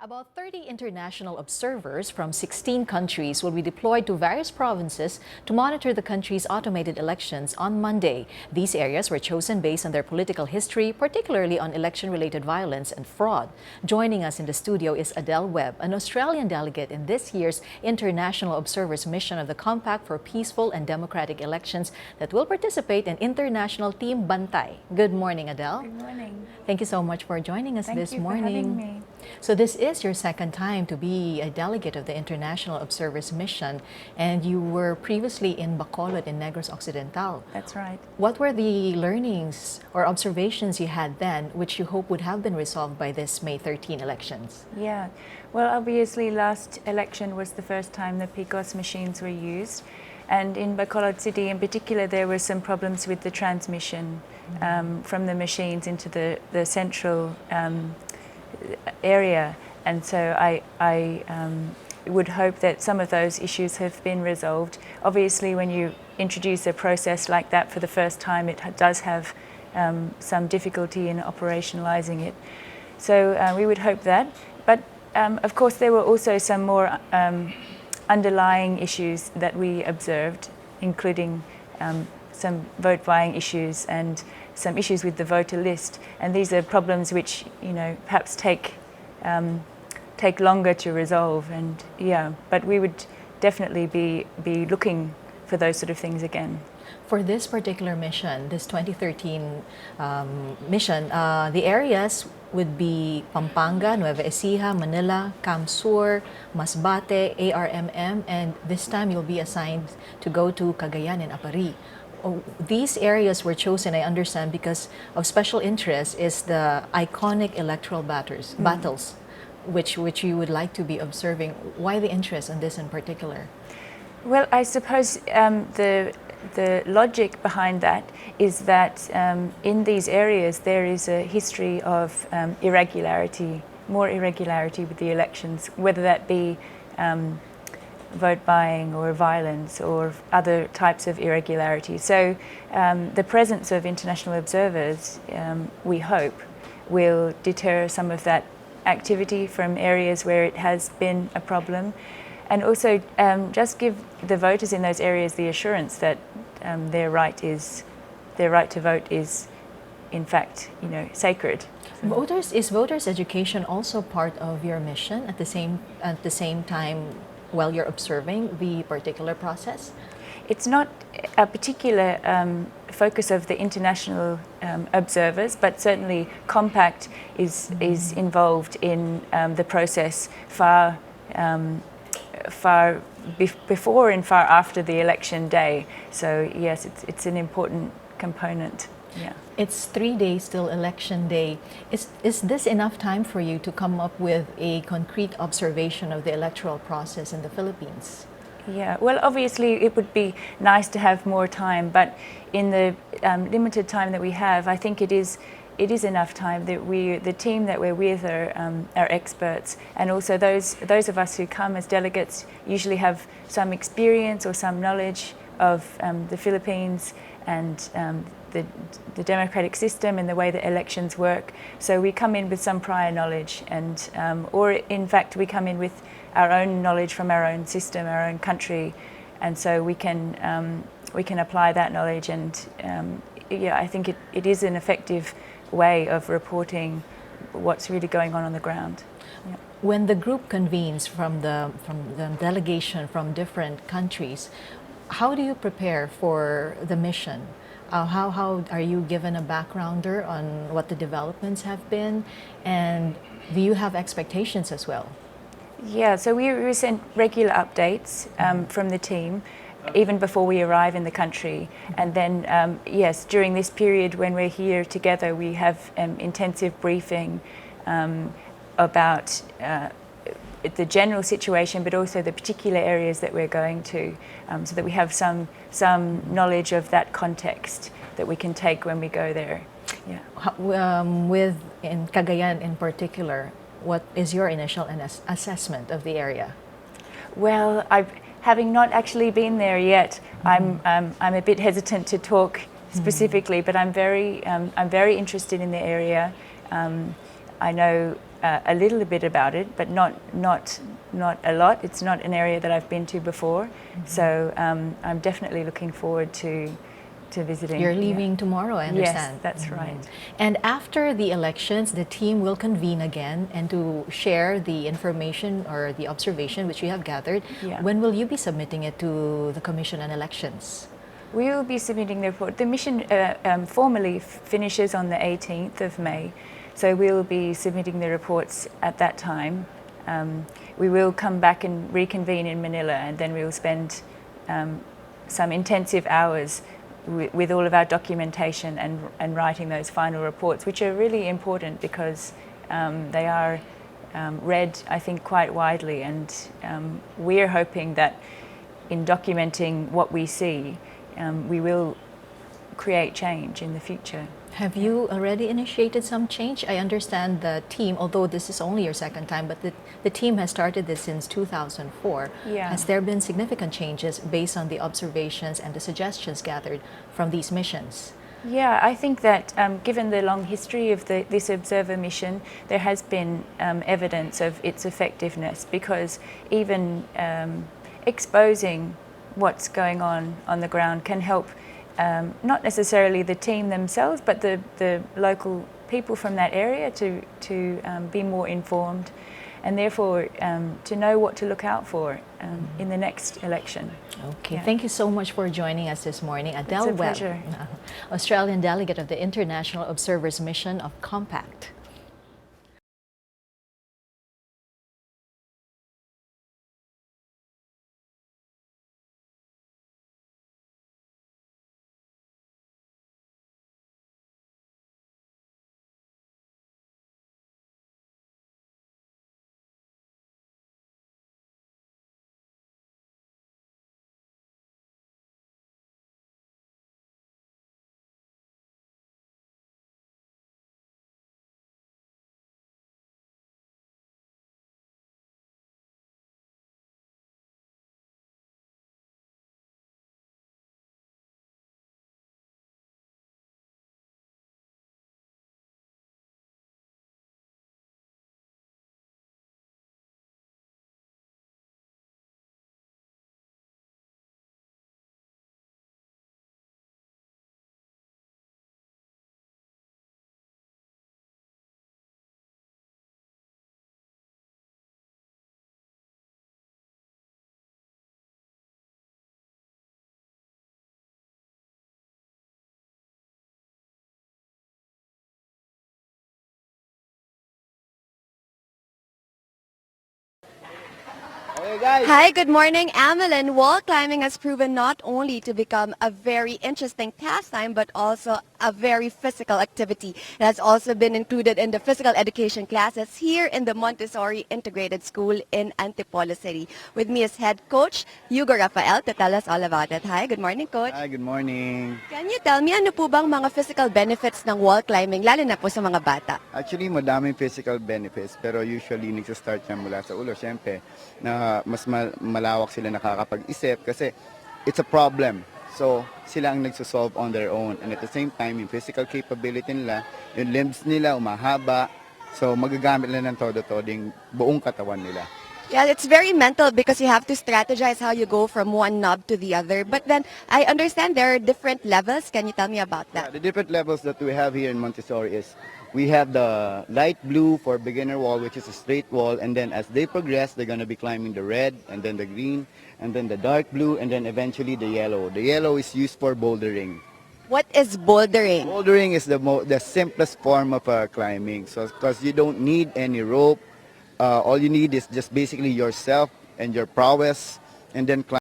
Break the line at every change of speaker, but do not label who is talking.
About 30 international observers from 16 countries will be deployed to various provinces to monitor the country's automated elections on Monday. These areas were chosen based on their political history, particularly on election-related violence and fraud. Joining us in the studio is Adele Webb, an Australian delegate in this year's International Observers Mission of the Compact for Peaceful and Democratic Elections that will participate in international Team Bantay. Good morning, Adele.
Good morning.
Thank you so much for joining us this morning.
Thank you for having me.
So this is your second time to be a delegate of the International Observers Mission, and you were previously in Bacolod in Negros Occidental.
That's right.
What were the learnings or observations you had then, which you hope would have been resolved by this May 13 elections?
Yeah. Well, obviously last election was the first time the PCOS machines were used. And in Bacolod City in particular, there were some problems with the transmission from the machines into the central area. And so I would hope that some of those issues have been resolved. Obviously, when you introduce a process like that for the first time, it does have some difficulty in operationalizing it. So we would hope that. But of course, there were also some more underlying issues that we observed, including some vote buying issues and some issues with the voter list. And these are problems which, you know, perhaps take longer to resolve. And yeah, but we would definitely be looking for those sort of things again.
For this particular mission, this 2013 mission, the areas would be Pampanga, Nueva Ecija, Manila, Camp-Sur, Masbate, ARMM, and this time you'll be assigned to go to Cagayan and Apari. These areas were chosen, I understand, because of special interest is the iconic electoral battles, which you would like to be observing. Why the interest in this in particular?
Well, I suppose the logic behind that is that in these areas there is a history of irregularity, more irregularity with the elections, whether that be vote buying or violence or other types of irregularity. So the presence of international observers, we hope, will deter some of that activity from areas where it has been a problem, and also just give the voters in those areas the assurance that their right to vote is, in fact, you know, sacred.
Is voters education also part of your mission at the same time while you're observing the particular process?
It's not a particular focus of the international observers, but certainly Compact is involved in the process far before and far after the election day. So yes, it's an important component. Yeah.
It's 3 days till election day. Is this enough time for you to come up with a concrete observation of the electoral process in the Philippines?
Yeah, well, obviously it would be nice to have more time, but in the limited time that we have, I think it is enough time that the team that we're with are experts, and also those of us who come as delegates usually have some experience or some knowledge of the Philippines and the democratic system and the way that elections work. So we come in with some prior knowledge, and or in fact we come in with our own knowledge from our own system, our own country, and so we can apply that knowledge. And yeah, I think it is an effective way of reporting what's really going on the ground. Yeah.
When the group convenes from the delegation from different countries, how do you prepare for the mission? How are you given a backgrounder on what the developments have been, and do you have expectations as well?
Yeah, so we send regular updates from the team even before we arrive in the country, and then yes, during this period when we're here together, we have intensive briefing about the general situation, but also the particular areas that we're going to, so that we have some knowledge of that context that we can take when we go there. Yeah.
In Cagayan in particular, what is your initial assessment of the area?
Well, having not actually been there yet, I'm a bit hesitant to talk specifically, but I'm very interested in the area. I know a little bit about it, but not a lot. It's not an area that I've been to before, so I'm definitely looking forward to visiting.
You're leaving tomorrow, I understand.
Yes, that's right.
And after the elections, the team will convene again and to share the information or the observation which you have gathered.
Yeah.
When will you be submitting it to the Commission on Elections?
We will be submitting the report. The mission formally finishes on the 18th of May, so we will be submitting the reports at that time. We will come back and reconvene in Manila, and then we will spend some intensive hours with all of our documentation and writing those final reports, which are really important because they are read, I think, quite widely, and we're hoping that in documenting what we see, we will create change in the future.
Have you already initiated some change? I understand the team, although this is only your second time, but the team has started this since 2004.
Yeah.
Has there been significant changes based on the observations and the suggestions gathered from these missions?
Yeah, I think that given the long history of this observer mission, there has been evidence of its effectiveness, because even exposing what's going on the ground can help not necessarily the team themselves, but the local people from that area to be more informed, and therefore to know what to look out for in the next election.
Okay,
Yeah.
thank you so much for joining us this morning. Adele Webb,
pleasure.
Australian delegate of the International Observers Mission of Compact.
Hi, good morning, Amelyn. Wall climbing has proven not only to become a very interesting pastime, but also a very physical activity. It has also been included in the physical education classes here in the Montessori Integrated School in Antipolo City. With me is head coach Hugo Rafael to tell us all about it. Hi, good morning, coach.
Hi, good morning.
Can you tell me ano po bang mga physical benefits ng wall climbing, lalo na po sa mga bata?
Actually, madaming physical benefits, pero usually nagsa-start yan mula sa ulo. Siyempre, na mas malawak sila nakakapag-isip kasi it's a problem. So, sila ang nagsosolve on their own. And at the same time, yung physical capability nila, yung limbs nila umahaba. So, magagamit nila ng todo-todo yung buong katawan nila.
Yeah, it's very mental because you have to strategize how you go from one knob to the other. But then I understand there are different levels. Can you tell me about that?
The different levels that we have here in Montessori is we have the light blue for beginner wall, which is a straight wall, and then as they progress, they're going to be climbing the red, and then the green, and then the dark blue, and then eventually the yellow. The yellow is used for bouldering.
What is bouldering?
Bouldering is the simplest form of climbing, so because you don't need any rope, all you need is just basically yourself and your prowess, and then climb.